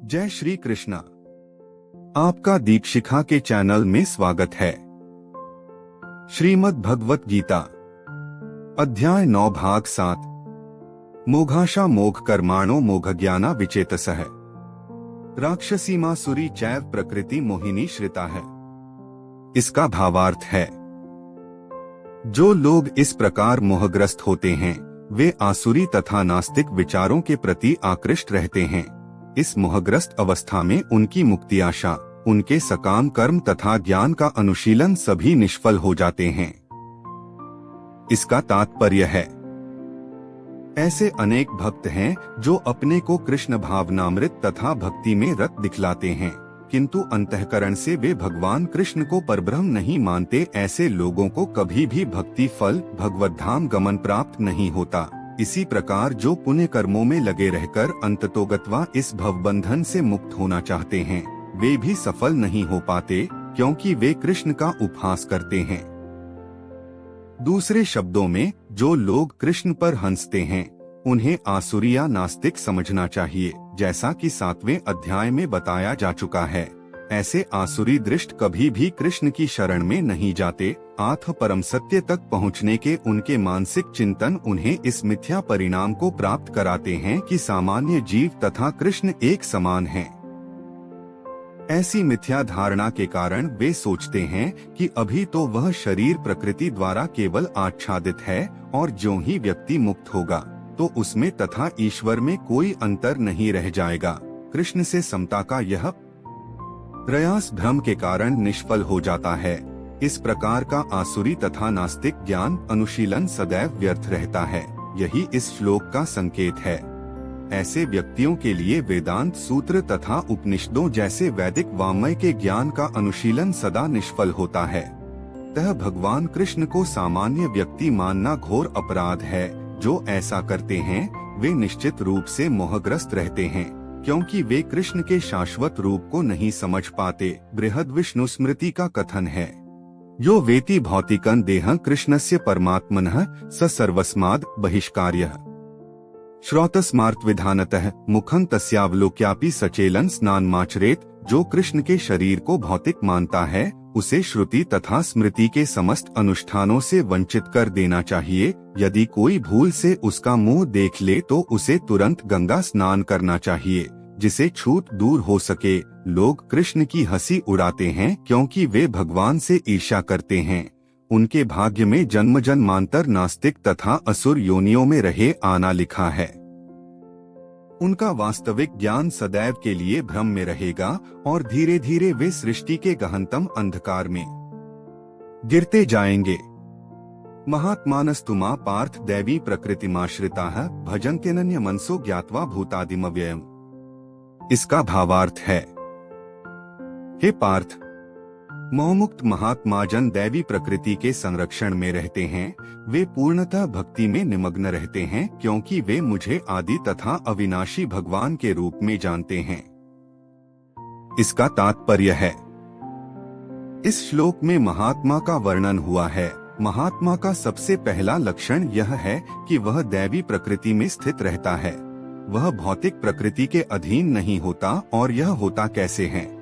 जय श्री कृष्णा। आपका दीक्षिखा के चैनल में स्वागत है। श्रीमद् भगवत गीता अध्याय 9 भाग 7 मोघाशा मोघ कर्माणो मोघज्ञाना विचेतसः राक्षसीमासुरी चैव प्रकृति मोहिनी श्रिता है। इसका भावार्थ है, जो लोग इस प्रकार मोहग्रस्त होते हैं वे आसुरी तथा नास्तिक विचारों के प्रति आकृष्ट रहते हैं। इस मोहग्रस्त अवस्था में उनकी मुक्ति आशा, उनके सकाम कर्म तथा ज्ञान का अनुशीलन सभी निष्फल हो जाते हैं। इसका तात्पर्य है, ऐसे अनेक भक्त हैं जो अपने को कृष्ण भावनामृत तथा भक्ति में रत दिखलाते हैं, किंतु अंतःकरण से वे भगवान कृष्ण को परब्रह्म नहीं मानते। ऐसे लोगों को कभी भी भक्ति फल भगवत धाम गमन प्राप्त नहीं होता। इसी प्रकार जो पुण्य कर्मों में लगे रहकर अंततोगत्वा इस भवबंधन से मुक्त होना चाहते हैं वे भी सफल नहीं हो पाते, क्योंकि वे कृष्ण का उपहास करते हैं। दूसरे शब्दों में, जो लोग कृष्ण पर हंसते हैं उन्हें आसुरी या नास्तिक समझना चाहिए, जैसा कि 7वें अध्याय में बताया जा चुका है। ऐसे आसुरी दृष्ट कभी भी कृष्ण की शरण में नहीं जाते। आत्म परम सत्य तक पहुँचने के उनके मानसिक चिंतन उन्हें इस मिथ्या परिणाम को प्राप्त कराते हैं कि सामान्य जीव तथा कृष्ण एक समान हैं। ऐसी मिथ्या धारणा के कारण वे सोचते हैं कि अभी तो वह शरीर प्रकृति द्वारा केवल आच्छादित है और ज्यों ही व्यक्ति मुक्त होगा तो उसमें तथा ईश्वर में कोई अंतर नहीं रह जाएगा। कृष्ण से समता का यह प्रयास भ्रम के कारण निष्फल हो जाता है। इस प्रकार का आसुरी तथा नास्तिक ज्ञान अनुशीलन सदैव व्यर्थ रहता है। यही इस श्लोक का संकेत है। ऐसे व्यक्तियों के लिए वेदांत सूत्र तथा उपनिषदों जैसे वैदिक वाङ्मय के ज्ञान का अनुशीलन सदा निष्फल होता है। तह भगवान कृष्ण को सामान्य व्यक्ति मानना घोर अपराध है। जो ऐसा करते हैं वे निश्चित रूप से मोहग्रस्त रहते हैं, क्योंकि वे कृष्ण के शाश्वत रूप को नहीं समझ पाते। बृहद्विष्णुस्मृति का कथन है, यो वेति भौतिकं देहं कृष्णस्य परमात्मनः स सर्वस्माद् बहिष्कार्यः श्रोतस्मार्तविधानतः मुखं तस्यावलोक्यापि सचेलन स्नानमाचरेत। जो कृष्ण के शरीर को भौतिक मानता है उसे श्रुति तथा स्मृति के समस्त अनुष्ठानों से वंचित कर देना चाहिए। यदि कोई भूल से उसका मुंह देख ले तो उसे तुरंत गंगा स्नान करना चाहिए, जिसे छूत दूर हो सके। लोग कृष्ण की हंसी उड़ाते हैं क्योंकि वे भगवान से ईर्ष्या करते हैं। उनके भाग्य में जन्म जन्मांतर नास्तिक तथा असुर योनियों में रहे आना लिखा है। उनका वास्तविक ज्ञान सदैव के लिए भ्रम में रहेगा और धीरे धीरे वे सृष्टि के गहनतम अंधकार में गिरते जाएंगे। महात्मानस्तुमा पार्थ दैवी प्रकृतिमाश्रिताः भजन्त्यनन्य मनसो ज्ञात्वा भूतादिमव्ययम्। इसका भावार्थ है, हे पार्थ, मोहमुक्त महात्माजन दैवी प्रकृति के संरक्षण में रहते हैं। वे पूर्णतः भक्ति में निमग्न रहते हैं, क्योंकि वे मुझे आदि तथा अविनाशी भगवान के रूप में जानते हैं। इसका तात्पर्य है, इस श्लोक में महात्मा का वर्णन हुआ है। महात्मा का सबसे पहला लक्षण यह है कि वह दैवी प्रकृति में स्थित रहता है। वह भौतिक प्रकृति के अधीन नहीं होता। और यह होता कैसे है,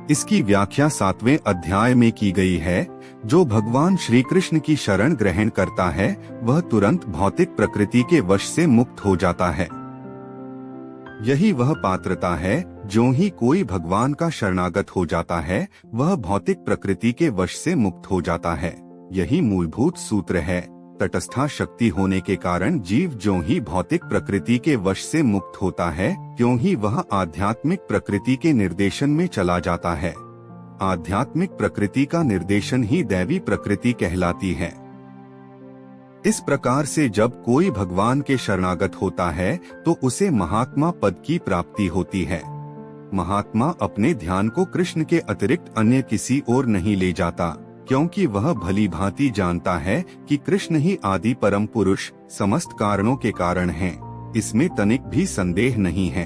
इसकी व्याख्या 7वें अध्याय में की गई है। जो भगवान श्री कृष्ण की शरण ग्रहण करता है वह तुरंत भौतिक प्रकृति के वश से मुक्त हो जाता है। यही वह पात्रता है। जो ही कोई भगवान का शरणागत हो जाता है वह भौतिक प्रकृति के वश से मुक्त हो जाता है। यही मूलभूत सूत्र है। तटस्था शक्ति होने के कारण जीव ज्यों ही भौतिक प्रकृति के वश से मुक्त होता है त्यों ही वह आध्यात्मिक प्रकृति के निर्देशन में चला जाता है। आध्यात्मिक प्रकृति का निर्देशन ही दैवी प्रकृति कहलाती है। इस प्रकार से जब कोई भगवान के शरणागत होता है तो उसे महात्मा पद की प्राप्ति होती है। महात्मा अपने ध्यान को कृष्ण के अतिरिक्त अन्य किसी ओर नहीं ले जाता, क्योंकि वह भली भांति जानता है कि कृष्ण ही आदि परम पुरुष समस्त कारणों के कारण हैं। इसमें तनिक भी संदेह नहीं है।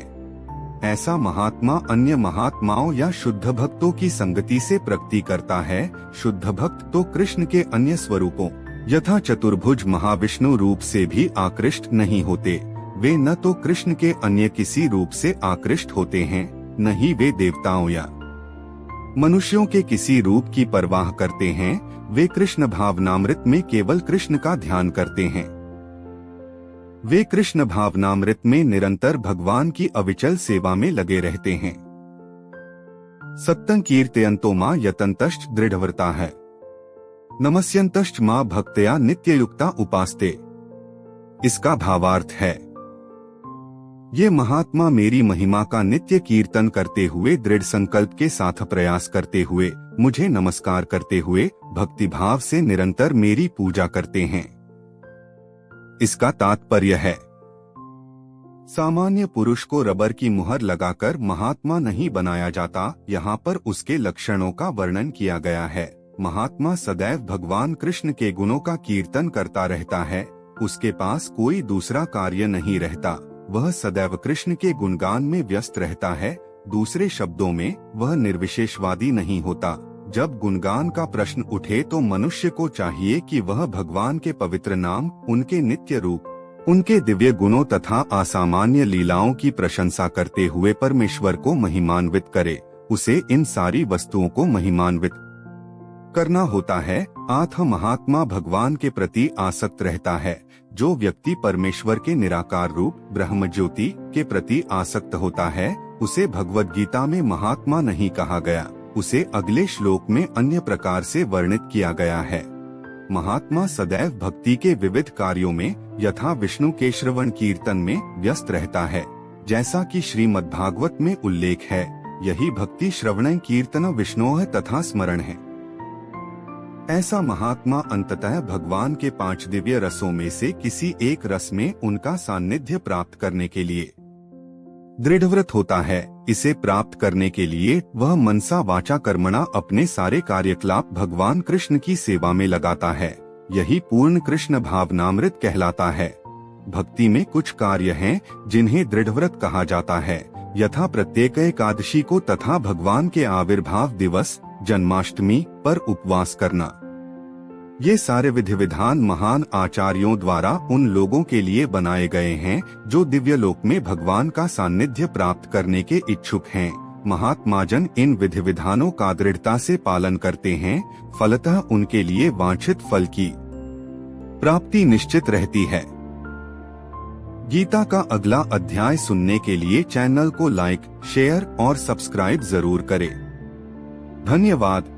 ऐसा महात्मा अन्य महात्माओं या शुद्ध भक्तों की संगति से प्रगति करता है। शुद्ध भक्त तो कृष्ण के अन्य स्वरूपों यथा चतुर्भुज महाविष्णु रूप से भी आकृष्ट नहीं होते। वे न तो कृष्ण के अन्य किसी रूप से आकृष्ट होते हैं, न ही वे देवताओं या मनुष्यों के किसी रूप की परवाह करते हैं। वे कृष्ण भावनामृत में केवल कृष्ण का ध्यान करते हैं। वे कृष्ण भावनामृत में निरंतर भगवान की अविचल सेवा में लगे रहते हैं। सत्तं कीर्तयन्तो मां यतन्तश्च दृढ़व्रता है, नमस्यन्तश्च मां भक्त्या नित्ययुक्ता उपास्ते। इसका भावार्थ है, ये महात्मा मेरी महिमा का नित्य कीर्तन करते हुए, दृढ़ संकल्प के साथ प्रयास करते हुए, मुझे नमस्कार करते हुए भक्तिभाव से निरंतर मेरी पूजा करते हैं। इसका तात्पर्य है, सामान्य पुरुष को रबर की मुहर लगाकर महात्मा नहीं बनाया जाता। यहाँ पर उसके लक्षणों का वर्णन किया गया है। महात्मा सदैव भगवान कृष्ण के गुणों का कीर्तन करता रहता है। उसके पास कोई दूसरा कार्य नहीं रहता। वह सदैव कृष्ण के गुणगान में व्यस्त रहता है। दूसरे शब्दों में, वह निर्विशेषवादी नहीं होता। जब गुणगान का प्रश्न उठे तो मनुष्य को चाहिए कि वह भगवान के पवित्र नाम, उनके नित्य रूप, उनके दिव्य गुणों तथा असामान्य लीलाओं की प्रशंसा करते हुए परमेश्वर को महिमान्वित करे। उसे इन सारी वस्तुओं को महिमान्वित करना होता है। अतः महात्मा भगवान के प्रति आसक्त रहता है। जो व्यक्ति परमेश्वर के निराकार रूप ब्रह्म ज्योति के प्रति आसक्त होता है, उसे भगवद गीता में महात्मा नहीं कहा गया। उसे अगले श्लोक में अन्य प्रकार से वर्णित किया गया है। महात्मा सदैव भक्ति के विविध कार्यों में, यथा विष्णु के श्रवण कीर्तन में व्यस्त रहता है। जैसा कि श्रीमद्भागवत में उल्लेख है, यही भक्ति श्रवण कीर्तन विष्णोः तथा स्मरण है। ऐसा महात्मा अंततः भगवान के 5 दिव्य रसों में से किसी एक रस में उनका सान्निध्य प्राप्त करने के लिए दृढ़व्रत होता है। इसे प्राप्त करने के लिए वह मनसा वाचा कर्मणा अपने सारे कार्यकलाप भगवान कृष्ण की सेवा में लगाता है। यही पूर्ण कृष्ण भावनामृत कहलाता है। भक्ति में कुछ कार्य हैं जिन्हें दृढ़व्रत कहा जाता है, यथा प्रत्येक एकादशी को तथा भगवान के आविर्भाव दिवस जन्माष्टमी पर उपवास करना। ये सारे विधि विधान महान आचार्यों द्वारा उन लोगों के लिए बनाए गए हैं जो दिव्य लोक में भगवान का सान्निध्य प्राप्त करने के इच्छुक हैं। महात्माजन इन विधि विधानों का दृढ़ता से पालन करते हैं, फलतः उनके लिए वांछित फल की प्राप्ति निश्चित रहती है। गीता का अगला अध्याय सुनने के लिए चैनल को लाइक, शेयर और सब्सक्राइब जरूर करें। धन्यवाद।